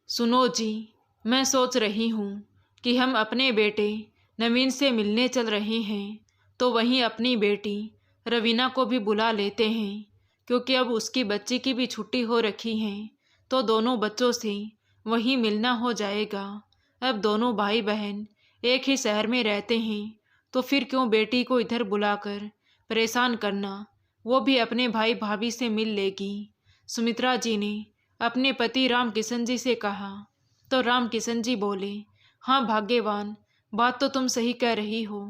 सुनो जी, मैं सोच रही हूँ कि हम अपने बेटे नवीन से मिलने चल रहे हैं, तो वहीं अपनी बेटी रवीना को भी बुला लेते हैं, क्योंकि अब उसकी बच्ची की भी छुट्टी हो रखी है, तो दोनों बच्चों से वहीं मिलना हो जाएगा। अब दोनों भाई बहन एक ही शहर में रहते हैं, तो फिर क्यों बेटी को इधर बुलाकर परेशान करना, वो भी अपने भाई भाभी से मिल लेगी। सुमित्रा जी ने अपने पति राम किशन जी से कहा, तो राम किशन जी बोले, हाँ भाग्यवान, बात तो तुम सही कह रही हो,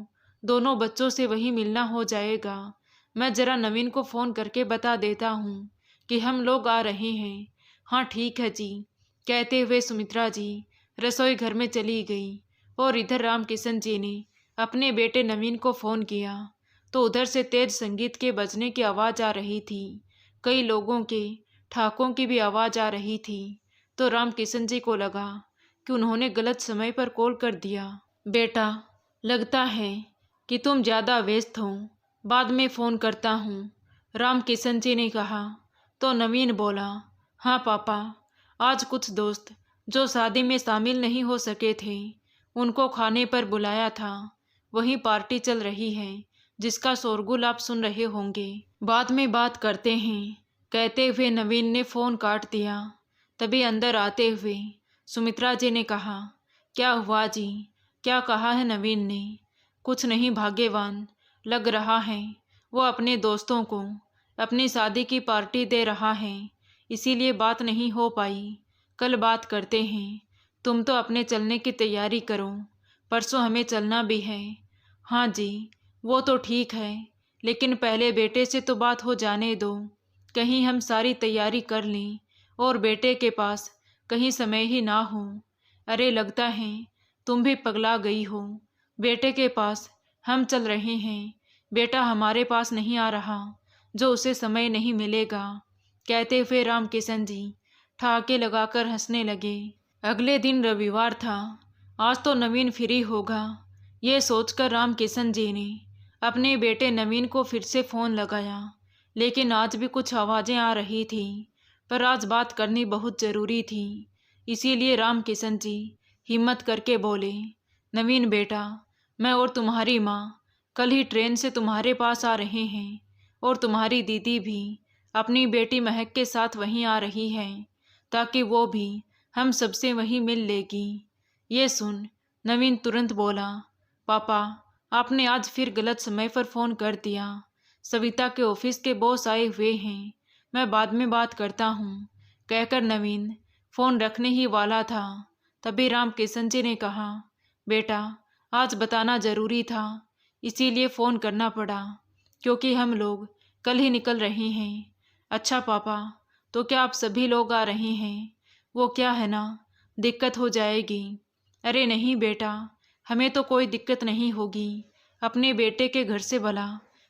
दोनों बच्चों से वही मिलना हो जाएगा। मैं जरा नवीन को फ़ोन करके बता देता हूँ कि हम लोग आ रहे हैं। हाँ ठीक है जी, कहते हुए सुमित्रा जी रसोई घर में चली गई और इधर राम किशन जी ने अपने बेटे नवीन को फ़ोन किया, तो उधर से तेज संगीत के बजने की आवाज़ आ रही थी, कई लोगों के ठाकों की भी आवाज़ आ रही थी। तो राम किशन जी को लगा कि उन्होंने गलत समय पर कॉल कर दिया। बेटा, लगता है कि तुम ज़्यादा व्यस्त हो, बाद में फ़ोन करता हूँ, राम किशन जी ने कहा। तो नवीन बोला, हाँ पापा, आज कुछ दोस्त जो शादी में शामिल नहीं हो सके थे, उनको खाने पर बुलाया था, वहीं पार्टी चल रही है, जिसका शोरगुल आप सुन रहे होंगे। बाद में बात करते हैं, कहते हुए नवीन ने फ़ोन काट दिया। तभी अंदर आते हुए सुमित्रा जी ने कहा, क्या हुआ जी, क्या कहा है नवीन ने? कुछ नहीं भाग्यवान, लग रहा है वो अपने दोस्तों को अपनी शादी की पार्टी दे रहा है, इसीलिए बात नहीं हो पाई। कल बात करते हैं, तुम तो अपने चलने की तैयारी करो, परसों हमें चलना भी है। हाँ जी, वो तो ठीक है, लेकिन पहले बेटे से तो बात हो जाने दो, कहीं हम सारी तैयारी कर लें और बेटे के पास कहीं समय ही ना हो। अरे लगता है तुम भी पगला गई हो, बेटे के पास हम चल रहे हैं, बेटा हमारे पास नहीं आ रहा, जो उसे समय नहीं मिलेगा। कहते हुए राम किशन जी ठहाके लगाकर हंसने लगे। अगले दिन रविवार था, आज तो नवीन फ्री होगा, ये सोचकर राम किशन जी ने अपने बेटे नवीन को फिर से फ़ोन लगाया, लेकिन आज भी कुछ आवाज़ें आ रही थी, पर आज बात करनी बहुत ज़रूरी थी, इसीलिए राम किशन जी हिम्मत करके बोले, नवीन बेटा, मैं और तुम्हारी माँ कल ही ट्रेन से तुम्हारे पास आ रहे हैं, और तुम्हारी दीदी भी अपनी बेटी महक के साथ वहीं आ रही है, ताकि वो भी हम सबसे वहीं मिल लेगी। ये सुन नवीन तुरंत बोला, पापा, आपने आज फिर गलत समय पर फ़ोन कर दिया, सविता के ऑफिस के बॉस आए हुए हैं, मैं बाद में बात करता हूँ, कहकर नवीन फ़ोन रखने ही वाला था। तभी राम किशन जी ने कहा, बेटा, आज बताना ज़रूरी था, इसीलिए फ़ोन करना पड़ा, क्योंकि हम लोग कल ही निकल रहे हैं। अच्छा पापा, तो क्या आप सभी लोग आ रहे हैं? वो क्या है ना, दिक्कत हो जाएगी। अरे नहीं बेटा, हमें तो कोई दिक्कत नहीं होगी, अपने बेटे के घर से भला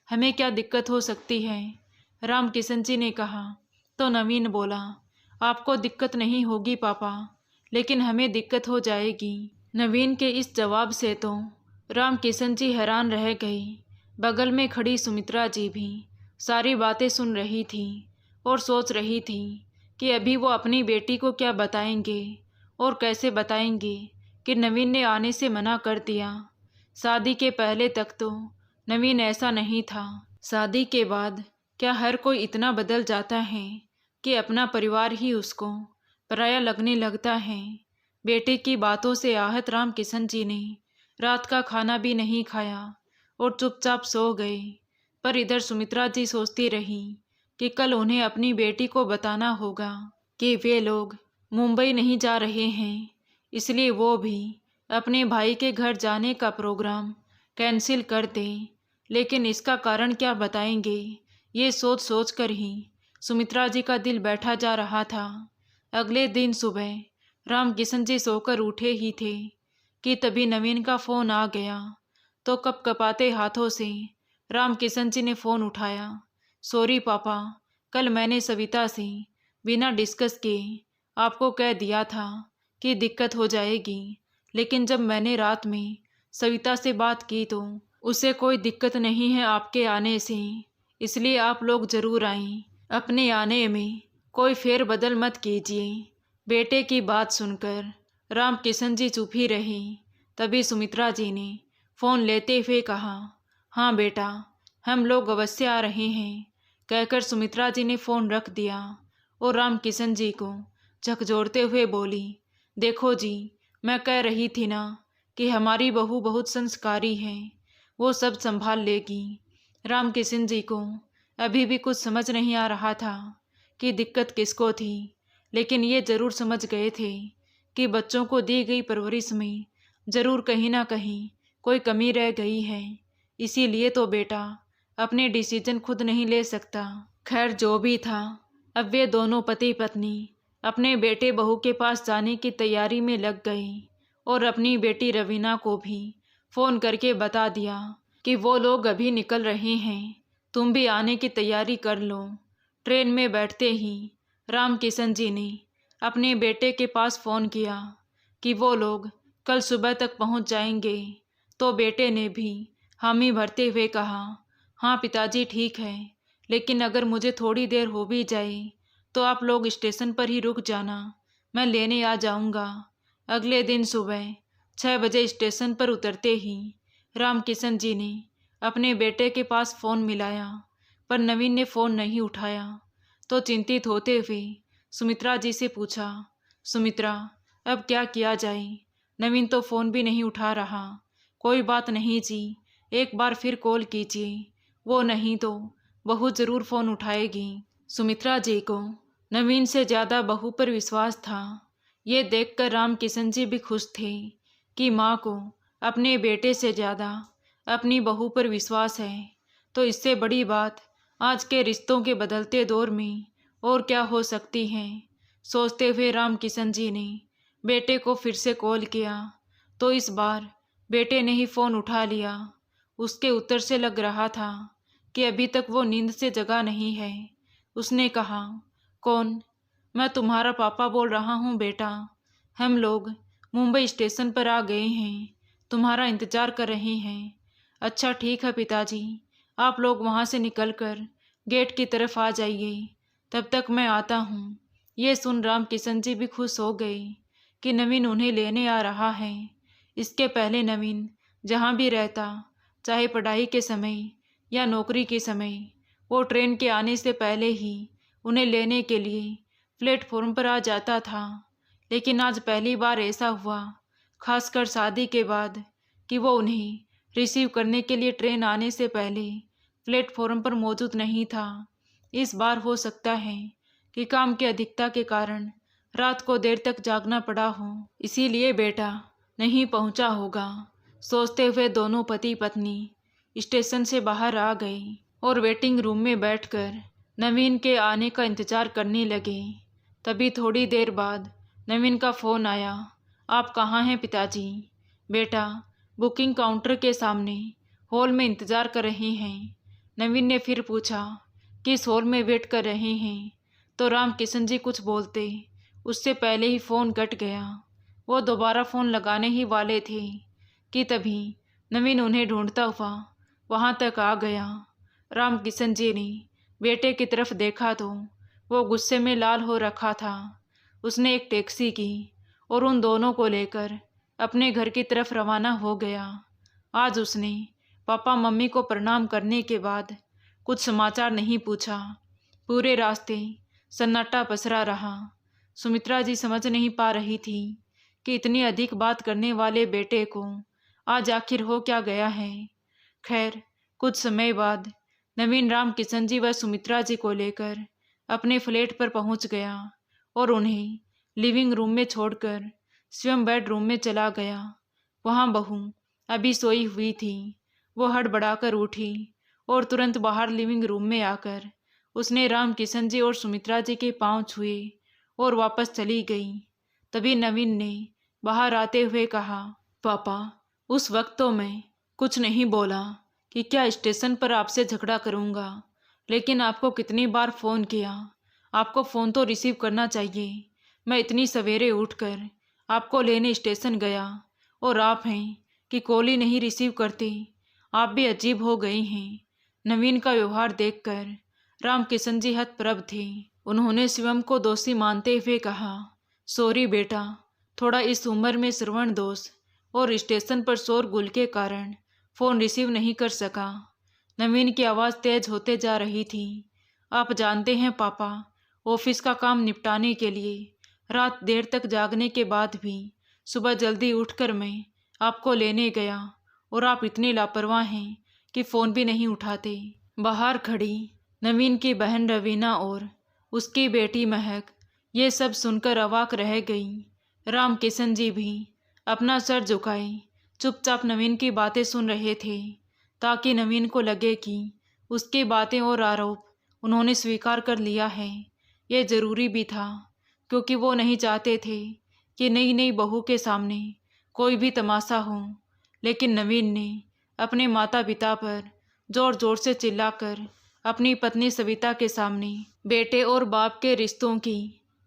हमें क्या दिक्कत हो सकती है, राम किशन जी ने कहा। तो नवीन बोला, आपको दिक्कत नहीं होगी पापा, लेकिन हमें दिक्कत हो जाएगी। नवीन के इस जवाब से तो राम किशन जी हैरान रह गई। बगल में खड़ी सुमित्रा जी भी सारी बातें सुन रही थी और सोच रही थी कि अभी वो अपनी बेटी को क्या बताएंगे और कैसे बताएंगे कि नवीन ने आने से मना कर दिया। शादी के पहले तक तो नवीन ऐसा नहीं था, शादी के बाद क्या हर कोई इतना बदल जाता है कि अपना परिवार ही उसको पराया लगने लगता है। बेटे की बातों से आहत राम किशन जी ने रात का खाना भी नहीं खाया और चुपचाप सो गए। पर इधर सुमित्रा जी सोचती रही कि कल उन्हें अपनी बेटी को बताना होगा कि वे लोग मुंबई नहीं जा रहे हैं, इसलिए वो भी अपने भाई के घर जाने का प्रोग्राम कैंसिल कर दें। लेकिन इसका कारण क्या बताएंगे, ये सोच सोच कर ही सुमित्रा जी का दिल बैठा जा रहा था। अगले दिन सुबह राम किशन जी सोकर उठे ही थे कि तभी नवीन का फ़ोन आ गया। तो कपकपाते हाथों से राम किशन जी ने फ़ोन उठाया। सॉरी पापा, कल मैंने सविता से बिना डिस्कस किए आपको कह दिया था कि दिक्कत हो जाएगी, लेकिन जब मैंने रात में सविता से बात की तो उसे कोई दिक्कत नहीं है आपके आने से, इसलिए आप लोग ज़रूर आएं, अपने आने में कोई फेर बदल मत कीजिए। बेटे की बात सुनकर राम किशन जी चुप ही रहे। तभी सुमित्रा जी ने फ़ोन लेते हुए कहा, हाँ बेटा, हम लोग अवश्य आ रहे हैं। कहकर सुमित्रा जी ने फ़ोन रख दिया और राम किशन जी को झकझोरते हुए बोली, देखो जी, मैं कह रही थी ना कि हमारी बहू बहुत संस्कारी है, वो सब संभाल लेगी। राम किशन जी को अभी भी कुछ समझ नहीं आ रहा था कि दिक्कत किसको थी, लेकिन ये ज़रूर समझ गए थे कि बच्चों को दी गई परवरिश में ज़रूर कहीं ना कहीं कोई कमी रह गई है। इसीलिए तो बेटा अपने डिसीजन खुद नहीं ले सकता। खैर जो भी था, अब वे दोनों पति पत्नी अपने बेटे बहू के पास जाने की तैयारी में लग गए और अपनी बेटी रवीना को भी फ़ोन करके बता दिया कि वो लोग अभी निकल रहे हैं, तुम भी आने की तैयारी कर लो। ट्रेन में बैठते ही राम किशन जी ने अपने बेटे के पास फ़ोन किया कि वो लोग कल सुबह तक पहुंच जाएंगे। तो बेटे ने भी हामी भरते हुए कहा, हाँ पिताजी ठीक है, लेकिन अगर मुझे थोड़ी देर हो भी जाए तो आप लोग स्टेशन पर ही रुक जाना, मैं लेने आ जाऊंगा। अगले दिन सुबह 6 बजे स्टेशन पर उतरते ही राम किशन जी ने अपने बेटे के पास फ़ोन मिलाया, पर नवीन ने फ़ोन नहीं उठाया। तो चिंतित होते हुए सुमित्रा जी से पूछा, सुमित्रा, अब क्या किया जाए? नवीन तो फ़ोन भी नहीं उठा रहा। कोई बात नहीं जी, एक बार फिर कॉल कीजिए, वो नहीं तो बहू ज़रूर फ़ोन उठाएगी। सुमित्रा जी को नवीन से ज़्यादा बहू पर विश्वास था। ये देखकर राम किशन जी भी खुश थे कि माँ को अपने बेटे से ज़्यादा अपनी बहू पर विश्वास है। तो इससे बड़ी बात आज के रिश्तों के बदलते दौर में और क्या हो सकती है। सोचते हुए राम किशन जी ने बेटे को फिर से कॉल किया, तो इस बार बेटे ने ही फ़ोन उठा लिया। उसके उत्तर से लग रहा था कि अभी तक वो नींद से जगा नहीं है। उसने कहा, कौन? मैं तुम्हारा पापा बोल रहा हूँ बेटा। हम लोग मुंबई स्टेशन पर आ गए हैं, तुम्हारा इंतज़ार कर रहे हैं। अच्छा ठीक है पिताजी, आप लोग वहाँ से निकलकर गेट की तरफ आ जाइए, तब तक मैं आता हूँ। ये सुन राम किशन जी भी खुश हो गए कि नवीन उन्हें लेने आ रहा है। इसके पहले नवीन जहाँ भी रहता, चाहे पढ़ाई के समय या नौकरी के समय, वो ट्रेन के आने से पहले ही उन्हें लेने के लिए प्लेटफॉर्म पर आ जाता था। लेकिन आज पहली बार ऐसा हुआ, खासकर शादी के बाद, कि वो उन्हें रिसीव करने के लिए ट्रेन आने से पहले प्लेटफॉर्म पर मौजूद नहीं था। इस बार हो सकता है कि काम की अधिकता के कारण रात को देर तक जागना पड़ा हो, इसीलिए बेटा नहीं पहुंचा होगा। सोचते हुए दोनों पति पत्नी स्टेशन से बाहर आ गए और वेटिंग रूम में बैठकर नवीन के आने का इंतज़ार करने लगे। तभी थोड़ी देर बाद नवीन का फ़ोन आया। आप कहाँ हैं पिताजी? बेटा, बुकिंग काउंटर के सामने हॉल में इंतज़ार कर रहे हैं। नवीन ने फिर पूछा, किस हॉल में वेट कर रहे हैं? तो राम किशन जी कुछ बोलते उससे पहले ही फ़ोन कट गया। वो दोबारा फ़ोन लगाने ही वाले थे कि तभी नवीन उन्हें ढूंढता हुआ वहाँ तक आ गया। राम किशन जी ने बेटे की तरफ देखा तो वो गुस्से में लाल हो रखा था। उसने एक टैक्सी की और उन दोनों को लेकर अपने घर की तरफ रवाना हो गया। आज उसने पापा मम्मी को प्रणाम करने के बाद कुछ समाचार नहीं पूछा। पूरे रास्ते सन्नाटा पसरा रहा। सुमित्रा जी समझ नहीं पा रही थी कि इतनी अधिक बात करने वाले बेटे को आज आखिर हो क्या गया है। खैर कुछ समय बाद नवीन राम किशन जी व सुमित्रा जी को लेकर अपने फ्लैट पर पहुंच गया और उन्हें लिविंग रूम में छोड़कर स्वयं बेडरूम में चला गया। वहां बहू अभी सोई हुई थी। वो हड़बड़ाकर उठी और तुरंत बाहर लिविंग रूम में आकर उसने राम किशन जी और सुमित्रा जी के पांव छुए और वापस चली गई। तभी नवीन ने बाहर आते हुए कहा, पापा, उस वक्त तो मैं कुछ नहीं बोला कि क्या स्टेशन पर आपसे झगड़ा करूँगा, लेकिन आपको कितनी बार फ़ोन किया, आपको फ़ोन तो रिसीव करना चाहिए। मैं इतनी सवेरे उठकर आपको लेने स्टेशन गया और आप हैं कि कॉल ही नहीं रिसीव करते। आप भी अजीब हो गए हैं। नवीन का व्यवहार देखकर राम किशन जी हतप्रभ थे। उन्होंने शिवम को दोषी मानते हुए कहा, सॉरी बेटा, थोड़ा इस उम्र में श्रवण दोष और स्टेशन पर शोरगुल के कारण फ़ोन रिसीव नहीं कर सका। नवीन की आवाज़ तेज होते जा रही थी। आप जानते हैं पापा, ऑफिस का काम निपटाने के लिए रात देर तक जागने के बाद भी सुबह जल्दी उठकर मैं आपको लेने गया और आप इतने लापरवाह हैं कि फ़ोन भी नहीं उठाते। बाहर खड़ी नवीन की बहन रवीना और उसकी बेटी महक ये सब सुनकर अवाक रह गई। राम किशन जी भी अपना सर झुकाए चुपचाप नवीन की बातें सुन रहे थे, ताकि नवीन को लगे कि उसकी बातें और आरोप उन्होंने स्वीकार कर लिया है। ये ज़रूरी भी था, क्योंकि वो नहीं चाहते थे कि नई नई बहू के सामने कोई भी तमाशा हो। लेकिन नवीन ने अपने माता पिता पर जोर जोर से चिल्लाकर अपनी पत्नी सविता के सामने बेटे और बाप के रिश्तों की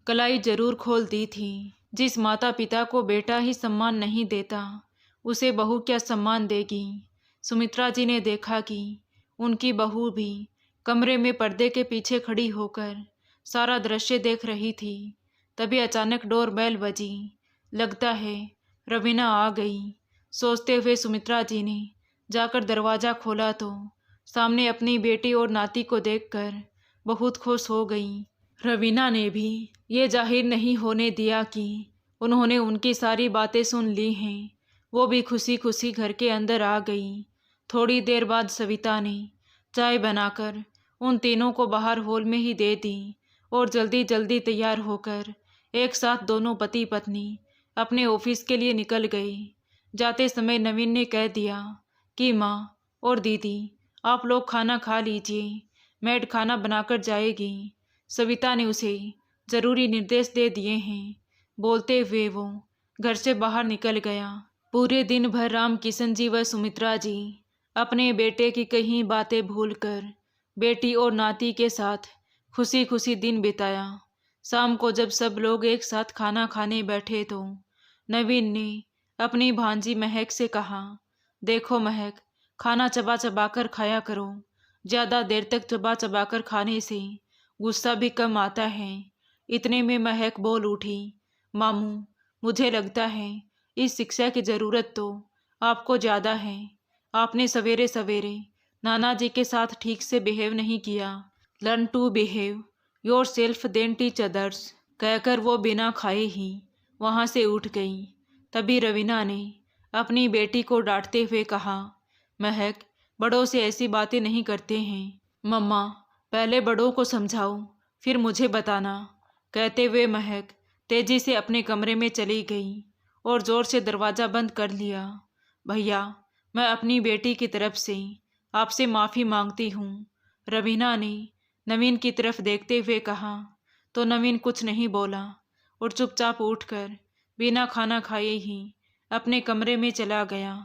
कलाई जरूर खोल दी थी। जिस माता पिता को बेटा ही सम्मान नहीं देता, उसे बहू क्या सम्मान देगी। सुमित्रा जी ने देखा कि उनकी बहू भी कमरे में पर्दे के पीछे खड़ी होकर सारा दृश्य देख रही थी। तभी अचानक डोर बेल बजी। लगता है रवीना आ गई, सोचते हुए सुमित्रा जी ने जाकर दरवाज़ा खोला तो सामने अपनी बेटी और नाती को देखकर बहुत खुश हो गई। रवीना ने भी ये जाहिर नहीं होने दिया कि उन्होंने उनकी सारी बातें सुन ली हैं। वो भी खुशी खुशी घर के अंदर आ गई। थोड़ी देर बाद सविता ने चाय बनाकर उन तीनों को बाहर हॉल में ही दे दी और जल्दी जल्दी तैयार होकर एक साथ दोनों पति पत्नी अपने ऑफिस के लिए निकल गए। जाते समय नवीन ने कह दिया कि माँ और दीदी आप लोग खाना खा लीजिए, मैड खाना बनाकर जाएगी। सविता ने उसे ज़रूरी निर्देश दे दिए हैं। बोलते हुए वो घर से बाहर निकल गया। पूरे दिन भर राम किशन जी व सुमित्रा जी अपने बेटे की कई बातें भूलकर बेटी और नाती के साथ खुशी खुशी दिन बिताया। शाम को जब सब लोग एक साथ खाना खाने बैठे तो नवीन ने अपनी भांजी महक से कहा, देखो महक, खाना चबा चबा कर खाया करो। ज़्यादा देर तक चबा चबा कर खाने से गुस्सा भी कम आता है। इतने में महक बोल उठी, मामू, मुझे लगता है इस शिक्षा की ज़रूरत तो आपको ज़्यादा है। आपने सवेरे सवेरे नाना जी के साथ ठीक से बिहेव नहीं किया। Learn to behave yourself then teach others, कहकर वो बिना खाए ही वहाँ से उठ गई। तभी रवीना ने अपनी बेटी को डांटते हुए कहा, महक, बड़ों से ऐसी बातें नहीं करते हैं। मम्मा, पहले बड़ों को समझाओ, फिर मुझे बताना। कहते हुए महक तेजी से अपने कमरे में चली गई और ज़ोर से दरवाज़ा बंद कर लिया। भैया, मैं अपनी बेटी की तरफ से आपसे माफ़ी मांगती हूँ, रवीना ने नवीन की तरफ देखते हुए कहा। तो नवीन कुछ नहीं बोला और चुपचाप उठकर बिना खाना खाए ही अपने कमरे में चला गया।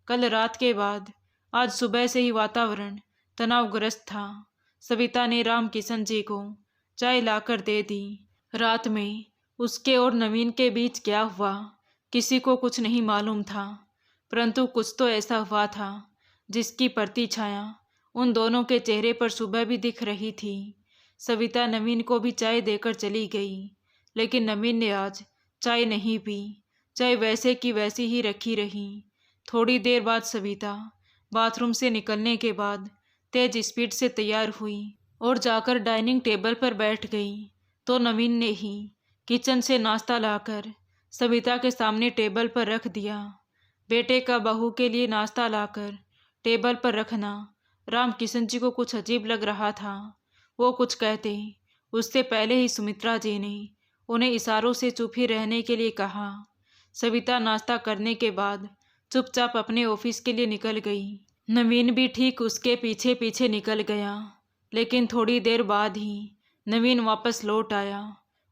कल रात के बाद आज सुबह से ही वातावरण तनावग्रस्त था। सविता ने राम किशन जी को चाय लाकर दे दी। रात में उसके और नवीन के बीच क्या हुआ किसी को कुछ नहीं मालूम था, परंतु कुछ तो ऐसा हुआ था जिसकी परती छाया उन दोनों के चेहरे पर सुबह भी दिख रही थी। सविता नवीन को भी चाय देकर चली गई, लेकिन नवीन ने आज चाय नहीं पी। चाय वैसे की वैसी ही रखी रही। थोड़ी देर बाद सविता बाथरूम से निकलने के बाद तेज स्पीड से तैयार हुई और जाकर डाइनिंग टेबल पर बैठ गई। तो नवीन ने ही किचन से नाश्ता लाकर सविता के सामने टेबल पर रख दिया। बेटे का बहू के लिए नाश्ता लाकर टेबल पर रखना राम किशन जी को कुछ अजीब लग रहा था। वो कुछ कहते उससे पहले ही सुमित्रा जी ने उन्हें इशारों से चुप ही रहने के लिए कहा। सविता नाश्ता करने के बाद चुपचाप अपने ऑफिस के लिए निकल गई। नवीन भी ठीक उसके पीछे पीछे निकल गया, लेकिन थोड़ी देर बाद ही नवीन वापस लौट आया।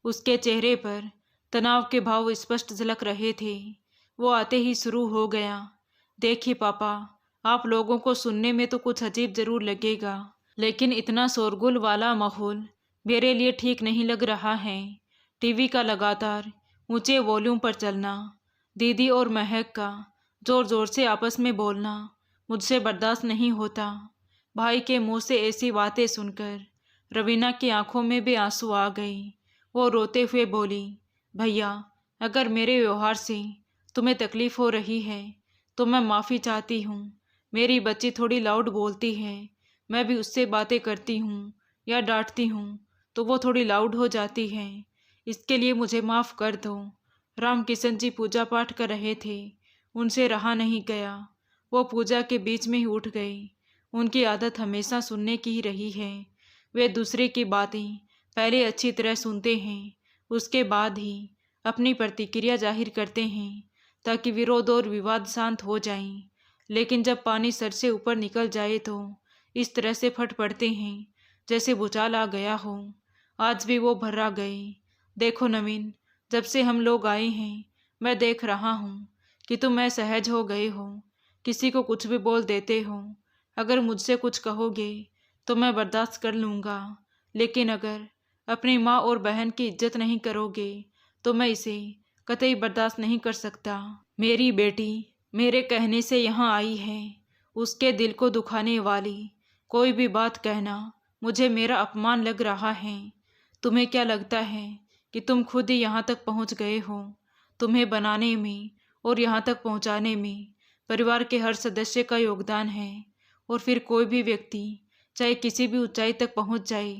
उसके चेहरे पर तनाव के भाव स्पष्ट झलक रहे थे। वो आते ही शुरू हो गया, देखिए पापा, आप लोगों को सुनने में तो कुछ अजीब जरूर लगेगा, लेकिन इतना शोरगुल वाला माहौल मेरे लिए ठीक नहीं लग रहा है। टीवी का लगातार ऊंचे वॉल्यूम पर चलना, दीदी और महक का जोर जोर से आपस में बोलना मुझसे बर्दाश्त नहीं होता। भाई के मुंह से ऐसी बातें सुनकर रवीना की आंखों में भी आंसू आ गए। वो रोते हुए बोली, भैया, अगर मेरे व्यवहार से तुम्हें तकलीफ हो रही है तो मैं माफ़ी चाहती हूँ। मेरी बच्ची थोड़ी लाउड बोलती है, मैं भी उससे बातें करती हूँ या डांटती हूँ तो वो थोड़ी लाउड हो जाती है। इसके लिए मुझे माफ़ कर दो। राम किशन जी पूजा पाठ कर रहे थे, उनसे रहा नहीं गया। वो पूजा के बीच में ही उठ गए। उनकी आदत हमेशा सुनने की ही रही है। वे दूसरे की बातें पहले अच्छी तरह सुनते हैं, उसके बाद ही अपनी प्रतिक्रिया जाहिर करते हैं ताकि विरोध और विवाद शांत हो जाएं। लेकिन जब पानी सर से ऊपर निकल जाए तो इस तरह से फट पड़ते हैं जैसे भूचाल आ गया हो। आज भी वो भर्रा गए। देखो नवीन, जब से हम लोग आए हैं मैं देख रहा हूँ कि तुम असहज हो गए हो, किसी को कुछ भी बोल देते हो। अगर मुझसे कुछ कहोगे तो मैं बर्दाश्त कर लूँगा, लेकिन अगर अपनी माँ और बहन की इज्जत नहीं करोगे तो मैं इसे कतई बर्दाश्त नहीं कर सकता। मेरी बेटी मेरे कहने से यहाँ आई है, उसके दिल को दुखाने वाली कोई भी बात कहना मुझे मेरा अपमान लग रहा है। तुम्हें क्या लगता है कि तुम खुद ही यहाँ तक पहुँच गए हो? तुम्हें बनाने में और यहाँ तक पहुँचाने में परिवार के हर सदस्य का योगदान है। और फिर कोई भी व्यक्ति चाहे किसी भी ऊंचाई तक पहुँच जाए,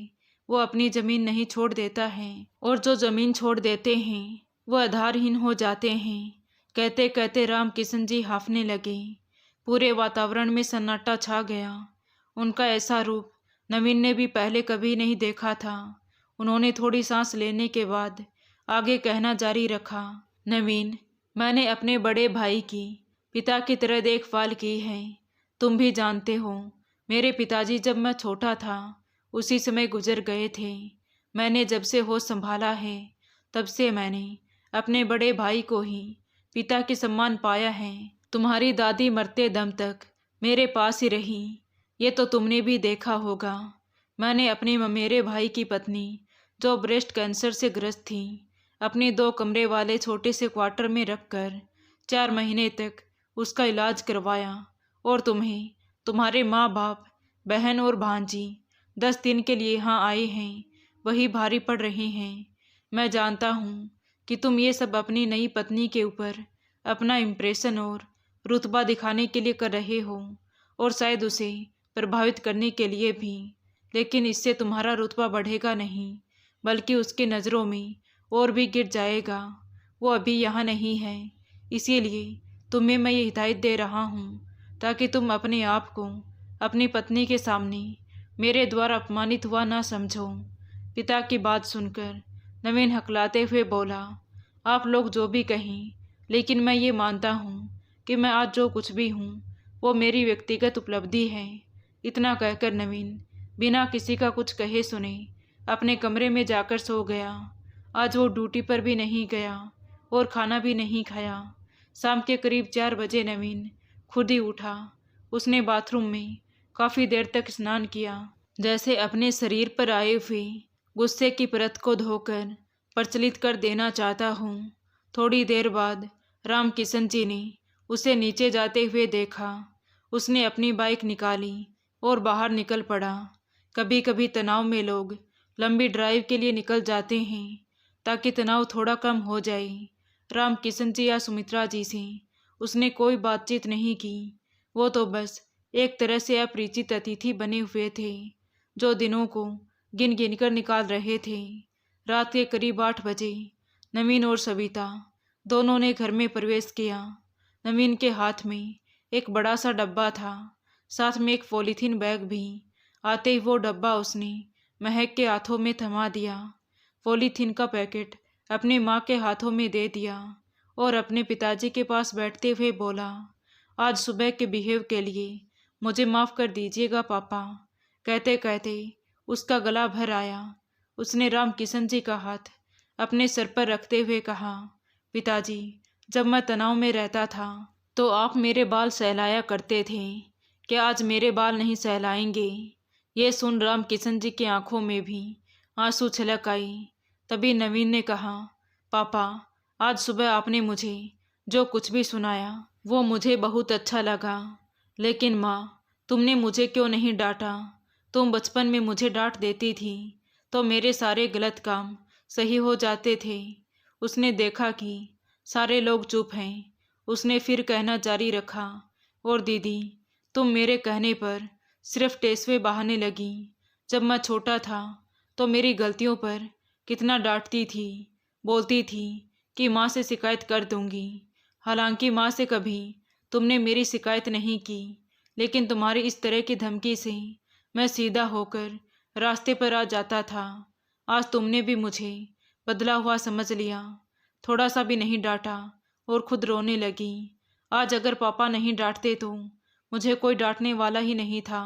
वो अपनी ज़मीन नहीं छोड़ देता है। और जो ज़मीन छोड़ देते हैं वो आधारहीन हो जाते हैं। कहते कहते राम किशन जी हांफने लगे। पूरे वातावरण में सन्नाटा छा गया। उनका ऐसा रूप नवीन ने भी पहले कभी नहीं देखा था। उन्होंने थोड़ी सांस लेने के बाद आगे कहना जारी रखा। नवीन, मैंने अपने बड़े भाई की पिता की तरह देखभाल की है। तुम भी जानते हो, मेरे पिताजी जब मैं छोटा था उसी समय गुजर गए थे। मैंने जब से होश संभाला है तब से मैंने अपने बड़े भाई को ही पिता के सम्मान पाया है। तुम्हारी दादी मरते दम तक मेरे पास ही रही, ये तो तुमने भी देखा होगा। मैंने अपने ममेरे भाई की पत्नी जो ब्रेस्ट कैंसर से ग्रस्त थी अपने 2 कमरे वाले छोटे से क्वार्टर में रखकर 4 महीने तक उसका इलाज करवाया। और तुम्हें तुम्हारे माँ बाप, बहन और भांजी 10 दिन के लिए यहाँ आए हैं, वही भारी पड़ रहे हैं। मैं जानता हूँ कि तुम ये सब अपनी नई पत्नी के ऊपर अपना इम्प्रेशन और रुतबा दिखाने के लिए कर रहे हो, और शायद उसे प्रभावित करने के लिए भी। लेकिन इससे तुम्हारा रुतबा बढ़ेगा नहीं, बल्कि उसकी नज़रों में और भी गिर जाएगा। वो अभी यहाँ नहीं है, इसीलिए तुम्हें मैं ये हिदायत दे रहा हूँ ताकि तुम अपने आप को अपनी पत्नी के सामने मेरे द्वारा अपमानित हुआ ना समझो। पिता की बात सुनकर नवीन हकलाते हुए बोला, आप लोग जो भी कहें, लेकिन मैं ये मानता हूँ कि मैं आज जो कुछ भी हूँ वो मेरी व्यक्तिगत उपलब्धि है। इतना कहकर नवीन बिना किसी का कुछ कहे सुने अपने कमरे में जाकर सो गया। आज वो ड्यूटी पर भी नहीं गया और खाना भी नहीं खाया। शाम के करीब 4 बजे नवीन खुद ही उठा। उसने बाथरूम में काफ़ी देर तक स्नान किया, जैसे अपने शरीर पर आए हुए गुस्से की परत को धोकर प्रचलित कर देना चाहता हूँ। थोड़ी देर बाद राम किशन जी ने उसे नीचे जाते हुए देखा। उसने अपनी बाइक निकाली और बाहर निकल पड़ा। कभी कभी तनाव में लोग लंबी ड्राइव के लिए निकल जाते हैं ताकि तनाव थोड़ा कम हो जाए। राम किशन जी या सुमित्रा जी से उसने कोई बातचीत नहीं की। वो तो बस एक तरह से अपरिचित अतिथि बने हुए थे जो दिनों को गिन गिन कर निकाल रहे थे। रात के करीब 8 बजे नवीन और सविता दोनों ने घर में प्रवेश किया। नवीन के हाथ में एक बड़ा सा डब्बा था, साथ में एक पॉलीथीन बैग भी। आते ही वो डब्बा उसने महक के हाथों में थमा दिया, पॉलीथीन का पैकेट अपनी माँ के हाथों में दे दिया और अपने पिताजी के पास बैठते हुए बोला, आज सुबह के बिहेव के लिए मुझे माफ़ कर दीजिएगा पापा। कहते कहते उसका गला भर आया। उसने राम किशन जी का हाथ अपने सर पर रखते हुए कहा, पिताजी, जब मैं तनाव में रहता था तो आप मेरे बाल सहलाया करते थे, क्या आज मेरे बाल नहीं सहलाएंगे? ये सुन राम किशन जी की आंखों में भी आंसू छलक आई। तभी नवीन ने कहा, पापा, आज सुबह आपने मुझे जो कुछ भी सुनाया वो मुझे बहुत अच्छा लगा, लेकिन माँ, तुमने मुझे क्यों नहीं डांटा? तुम बचपन में मुझे डांट देती थी तो मेरे सारे गलत काम सही हो जाते थे। उसने देखा कि सारे लोग चुप हैं। उसने फिर कहना जारी रखा, और दीदी, तुम मेरे कहने पर सिर्फ टेसवे बहाने लगी। जब मैं छोटा था तो मेरी गलतियों पर कितना डांटती थी, बोलती थी कि माँ से शिकायत कर दूंगी। हालांकि माँ से कभी तुमने मेरी शिकायत नहीं की, लेकिन तुम्हारी इस तरह की धमकी से मैं सीधा होकर रास्ते पर आ जाता था। आज तुमने भी मुझे बदला हुआ समझ लिया, थोड़ा सा भी नहीं डांटा और खुद रोने लगी। आज अगर पापा नहीं डांटते तो मुझे कोई डांटने वाला ही नहीं था।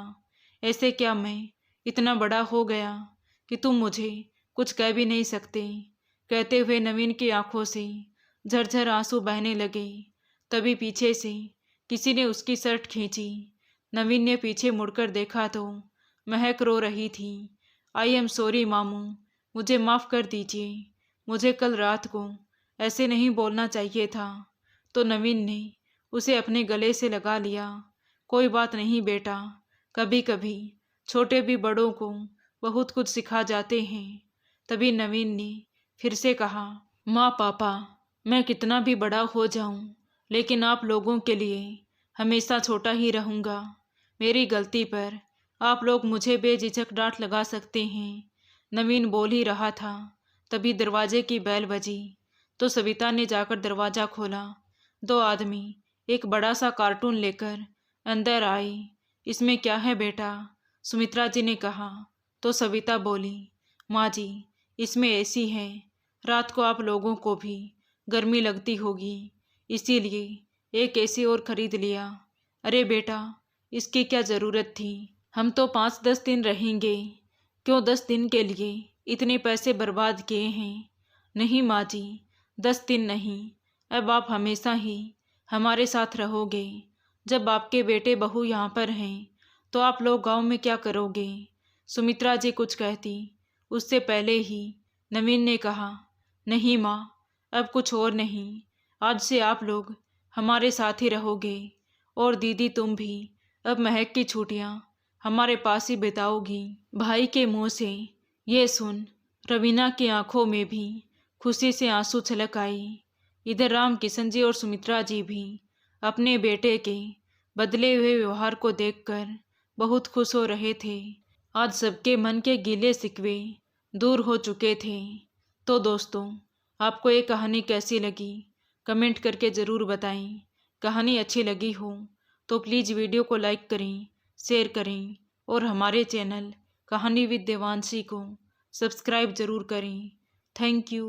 ऐसे क्या मैं इतना बड़ा हो गया कि तुम मुझे कुछ कह भी नहीं सकते। कहते हुए नवीन की आंखों से झरझर आंसू बहने लगे। तभी पीछे से किसी ने उसकी शर्ट खींची। नवीन ने पीछे मुड़कर देखा तो महक रो रही थी। आई एम सॉरी मामू, मुझे माफ़ कर दीजिए। मुझे कल रात को ऐसे नहीं बोलना चाहिए था। तो नवीन ने उसे अपने गले से लगा लिया। कोई बात नहीं बेटा, कभी कभी छोटे भी बड़ों को बहुत कुछ सिखा जाते हैं। तभी नवीन ने फिर से कहा, माँ पापा, मैं कितना भी बड़ा हो जाऊं, लेकिन आप लोगों के लिए हमेशा छोटा ही रहूँगा। मेरी गलती पर आप लोग मुझे बेझिझक डांट लगा सकते हैं। नवीन बोल ही रहा था, तभी दरवाजे की बेल बजी तो सविता ने जाकर दरवाज़ा खोला। 2 आदमी एक बड़ा सा कार्टून लेकर अंदर आए। इसमें क्या है बेटा? सुमित्रा जी ने कहा। तो सविता बोली, माँ जी, इसमें एसी है। रात को आप लोगों को भी गर्मी लगती होगी, इसीलिए एक एसी और खरीद लिया। अरे बेटा, इसकी क्या ज़रूरत थी? हम तो 5-10 दिन रहेंगे। क्यों 10 दिन के लिए इतने पैसे बर्बाद किए हैं? नहीं माँ जी, 10 दिन नहीं, अब आप हमेशा ही हमारे साथ रहोगे। जब आपके बेटे बहू यहाँ पर हैं तो आप लोग गांव में क्या करोगे? सुमित्रा जी कुछ कहती उससे पहले ही नवीन ने कहा, नहीं माँ, अब कुछ और नहीं। आज से आप लोग हमारे साथ ही रहोगे, और दीदी तुम भी अब महक की छुट्टियाँ हमारे पास ही बिताओगी। भाई के मुंह से ये सुन रवीना की आंखों में भी खुशी से आंसू छलक आई। इधर राम किशन जी और सुमित्रा जी भी अपने बेटे के बदले हुए व्यवहार को देखकर बहुत खुश हो रहे थे। आज सबके मन के गीले शिकवे दूर हो चुके थे। तो दोस्तों, आपको ये कहानी कैसी लगी कमेंट करके ज़रूर बताएं। कहानी अच्छी लगी हो तो प्लीज़ वीडियो को लाइक करें, शेयर करें और हमारे चैनल कहानी विद देवांशी को सब्सक्राइब ज़रूर करें। Thank you.